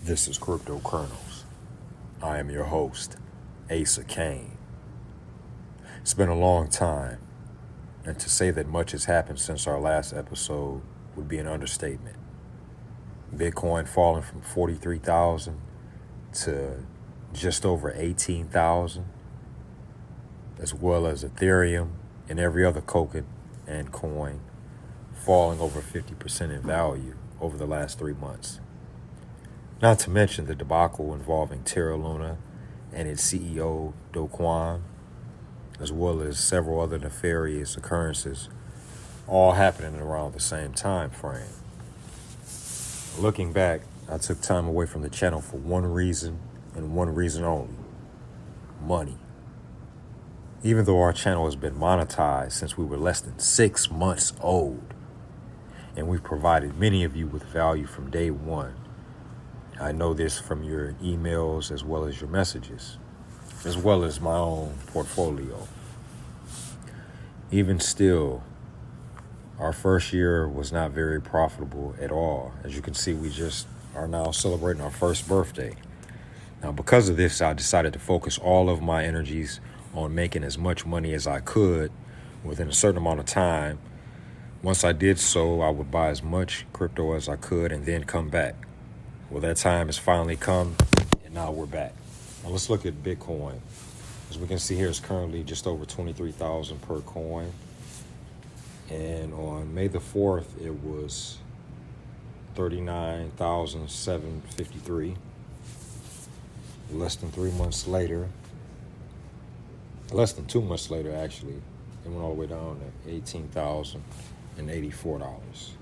This is Crypto Kernels. I am your host, Asa Kane. It's been a long time, and to say that much has happened since our last episode would be an understatement. Bitcoin falling from 43,000 to just over 18,000, as well as Ethereum and every other token and coin falling over 50% in value over the last 3 months. Not to mention the debacle involving Terra Luna and its CEO, Do Kwon, as well as several other nefarious occurrences, all happening around the same time frame. Looking back, I took time away from the channel for one reason and one reason only: money. Even though our channel has been monetized since we were less than 6 months old, and we've provided many of you with value from day one, I know this from your emails as well as your messages, as well as my own portfolio. Even still, our first year was not very profitable at all. As you can see, we just are now celebrating our first birthday. Now, because of this, I decided to focus all of my energies on making as much money as I could within a certain amount of time. Once I did so, I would buy as much crypto as I could and then come back. Well, that time has finally come, and now we're back. Now let's look at Bitcoin. As we can see here, it's currently just over 23,000 per coin. And on May the 4th, it was 39,753. Less than 2 months later, actually, it went all the way down to $18,084.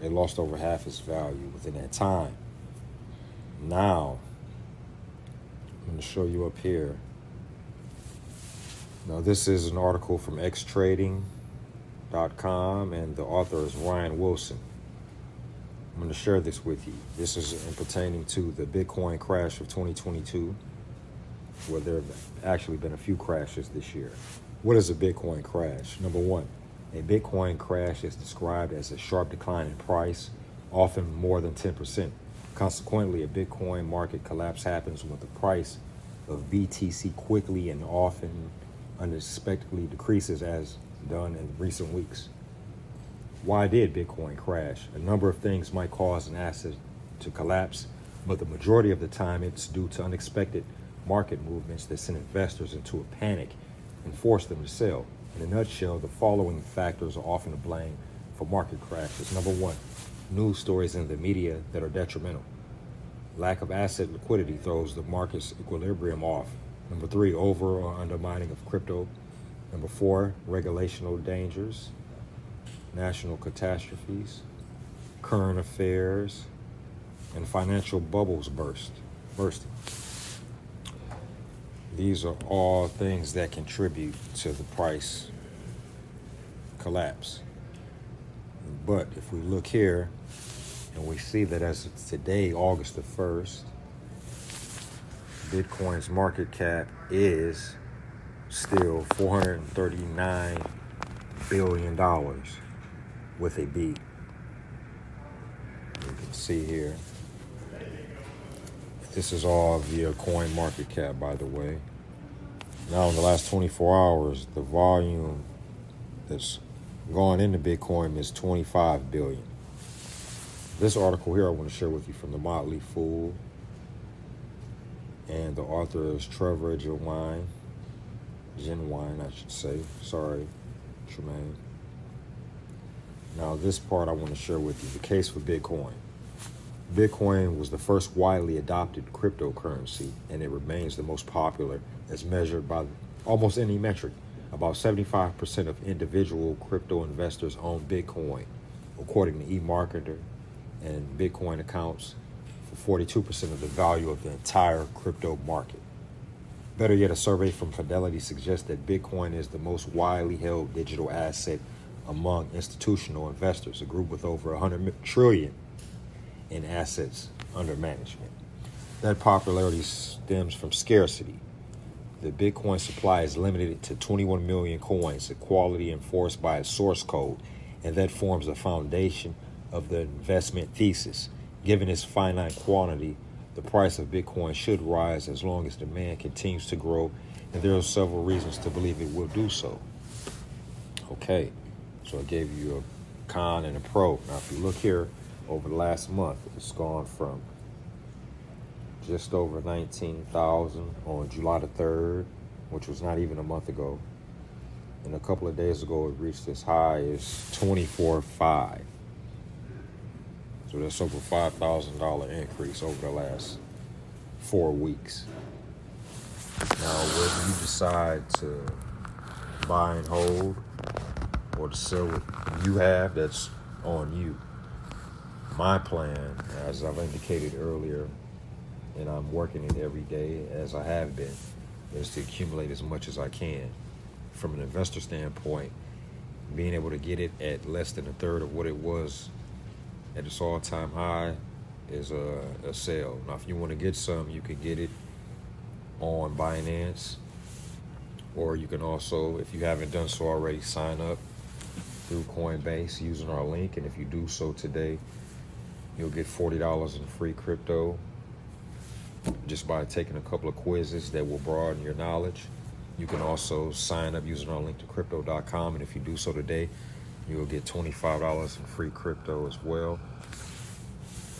It lost over half its value within that time. Now, I'm going to show you up here. Now, this is an article from xtrading.com, and the author is Ryan Wilson. I'm going to share this with you. This is pertaining to the Bitcoin crash of 2022, where there have actually been a few crashes this year. What is a Bitcoin crash? Number one, a Bitcoin crash is described as a sharp decline in price, often more than 10%. Consequently, a Bitcoin market collapse happens when the price of BTC quickly and often unexpectedly decreases, as done in recent weeks. Why did Bitcoin crash? A number of things might cause an asset to collapse, but the majority of the time it's due to unexpected market movements that send investors into a panic and force them to sell. In a nutshell, the following factors are often to blame for market crashes. Number one, news stories in the media that are detrimental. Lack of asset liquidity throws the market's equilibrium off. Number three, over or undermining of crypto. Number four, regulational dangers, national catastrophes, current affairs, and financial bubbles bursting. These are all things that contribute to the price collapse. But if we look here and we see that as of today, August the 1st, Bitcoin's market cap is still $439 billion with a B. You can see here. This is all via coin market cap, by the way. Now, in the last 24 hours, the volume that's gone into Bitcoin is 25 billion. This article here I want to share with you from the Motley Fool. And the author is Trevor Genuine, I should say. Sorry, Tremaine. Now, this part I want to share with you, the case for Bitcoin. Bitcoin was the first widely adopted cryptocurrency, and it remains the most popular as measured by almost any metric. About 75% of individual crypto investors own Bitcoin, according to eMarketer, and Bitcoin accounts for 42% of the value of the entire crypto market. Better yet, a survey from Fidelity suggests that Bitcoin is the most widely held digital asset among institutional investors, a group with over 100 trillion in assets under management. That popularity stems from scarcity. The Bitcoin supply is limited to 21 million coins, a quality enforced by its source code, and that forms the foundation of the investment thesis. Given its finite quantity, the price of Bitcoin should rise as long as demand continues to grow, and there are several reasons to believe it will do so. Okay, so I gave you a con and a pro. Now, if you look here over the last month, it's gone from just over 19,000 on July the 3rd, which was not even a month ago. And a couple of days ago, it reached as high as 24.5. So that's over $5,000 increase over the last 4 weeks. Now, whether you decide to buy and hold or to sell what you have, that's on you. My plan, as I've indicated earlier, and I'm working it every day as I have been, is to accumulate as much as I can. From an investor standpoint, being able to get it at less than a third of what it was at its all-time high is a sale. Now, if you want to get some, you can get it on Binance, or you can also, if you haven't done so already, sign up through Coinbase using our link. And if you do so today, you'll get $40 in free crypto just by taking a couple of quizzes that will broaden your knowledge. You can also sign up using our link to crypto.com, and if you do so today, you'll get $25 in free crypto as well.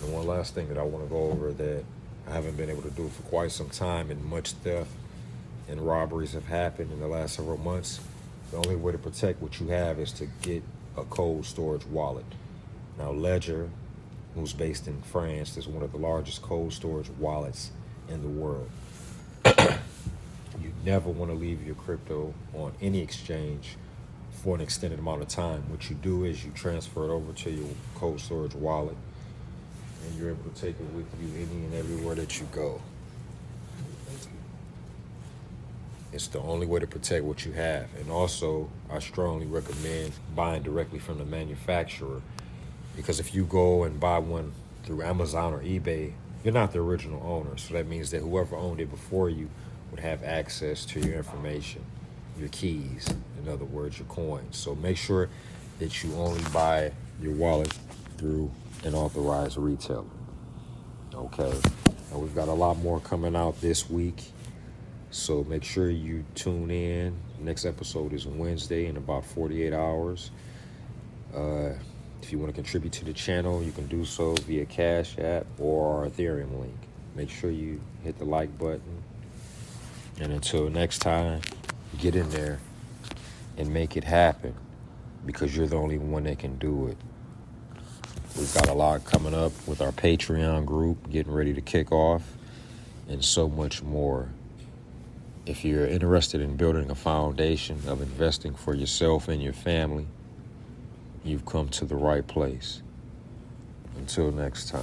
And one last thing that I want to go over that I haven't been able to do for quite some time, and much theft and robberies have happened in the last several months. The only way to protect what you have is to get a cold storage wallet. Now, Ledger, who's based in France, is one of the largest cold storage wallets in the world. You never want to leave your crypto on any exchange for an extended amount of time. What you do is you transfer it over to your cold storage wallet, and you're able to take it with you any and everywhere that you go. It's the only way to protect what you have. And also, I strongly recommend buying directly from the manufacturer, because if you go and buy one through Amazon or eBay, you're not the original owner. So that means that whoever owned it before you would have access to your information, your keys, in other words, your coins. So make sure that you only buy your wallet through an authorized retailer. Okay. Now, we've got a lot more coming out this week, so make sure you tune in. Next episode is Wednesday in about 48 hours. If you want to contribute to the channel, you can do so via Cash App or our Ethereum link. Make sure you hit the like button. And until next time, get in there and make it happen, because you're the only one that can do it. We've got a lot coming up with our Patreon group, getting ready to kick off, and so much more. If you're interested in building a foundation of investing for yourself and your family, you've come to the right place. Until next time.